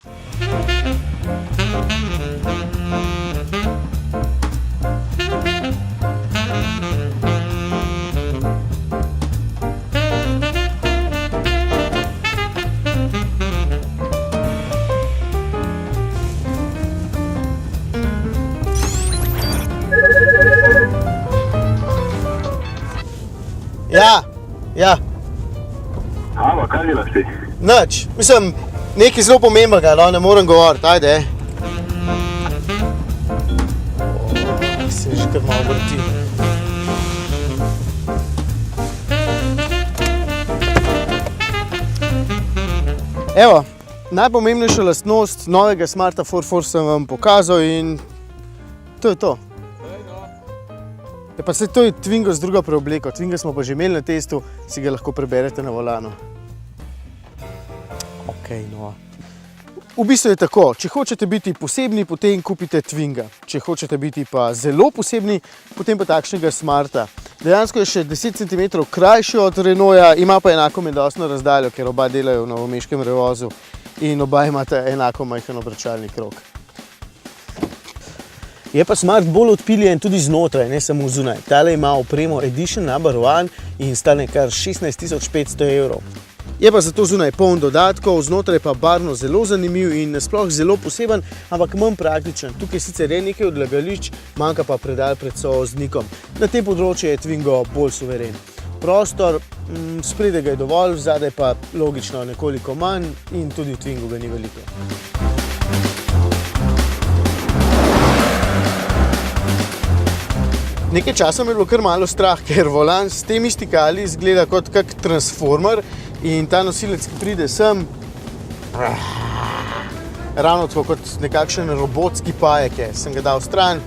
Ja. Ava, kaj delaš ti? Nič, mislim, nekaj zelo pomembnega, no, ne morem govoriti, ajde. Se že kar malo vrti. Evo, najpomembnejša lastnost novega Smarta 4Force sem vam pokazal in to je to. Pa se to je Twingo z drugo preobleko. Twinga smo pa že imeli na testu, si ga lahko preberete na volanu. Okej, no. V bistvu je tako, če hočete biti posebni, potem kupite Twinga. Če hočete biti pa zelo posebni, potem pa takšnega Smarta. Dejansko je še 10 cm krajši od Renaulta, ima pa enako medosno razdaljo, ker oba delajo v novomeškem Revozu in oba imata enako majhen obračalni krog. Je pa Smart bolj odpiljen tudi znotraj, ne samo zunaj. Tale ima opremo Edition Number One in stane kar 16.500 €. Je pa zato zunaj poln dodatkov, znotraj pa barvno zelo zanimiv in nasploh zelo poseben, ampak manj praktičen. Tukaj sicer je nekaj odlagališč, manjka pa predal pred sovoznikom. Na tem področju je Twingo bolj suveren. Prostor, spredaj ga je dovolj, zadaj pa logično nekoliko manj in tudi v Twingu ga ni veliko. Nekaj časa me je bilo kar malo strah, ker volan s temi stikali izgleda kot kak transformer in ta nosilec, ki pride sem, ravno tako kot nekakšen robotski pajek je. Sem ga dal stran,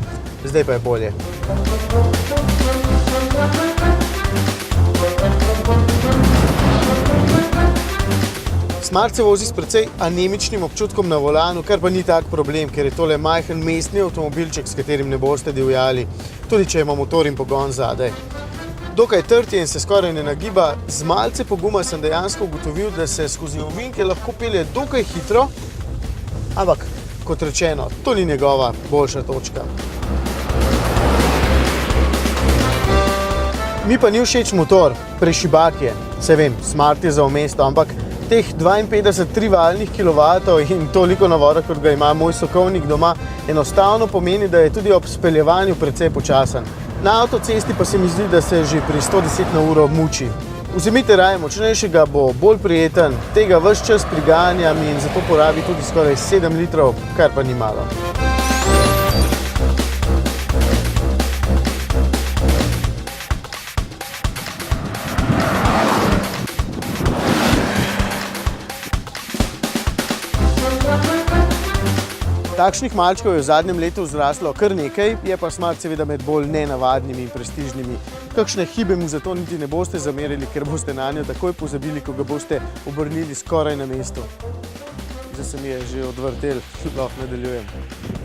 zdaj pa je bolje. Smart se vozi s precej anemičnim občutkom na volanu, kar pa ni tak problem, ker je tole majhen mestni avtomobilček, s katerim ne boste divjali, tudi če ima motor in pogon zadaj. Dokaj trd je in se skoraj ne nagiba, z malce poguma sem dejansko ugotovil, da se skozi ovinke lahko pelje dokaj hitro, ampak kot rečeno, to ni njegova boljša točka. Mi pa ni všeč motor, prešibak je. Saj vem, Smart je za v mesto, ampak teh 52 trivaljnih kilovatov in toliko navora, kot ga ima moj sokovnik doma, enostavno pomeni, da je tudi ob speljevanju precej počasen. Na avtocesti pa se mi zdi, da se že pri 110 na uro muči. Vzemite raje močnejšega, bo bolj prijeten, tega ves čas priganjam in zato porabi tudi skoraj 7 litrov, kar pa ni malo. Takšnih malčkov je v zadnjem letu zraslo kar nekaj, je pa Smart seveda med bolj nenavadnimi in prestižnimi. Kakšne hibe mu zato niti ne boste zamerili, ker boste nanjo takoj pozabili, ko ga boste obrnili skoraj na mestu. Zdaj se mi je že odvrtel, lahko nadaljujem.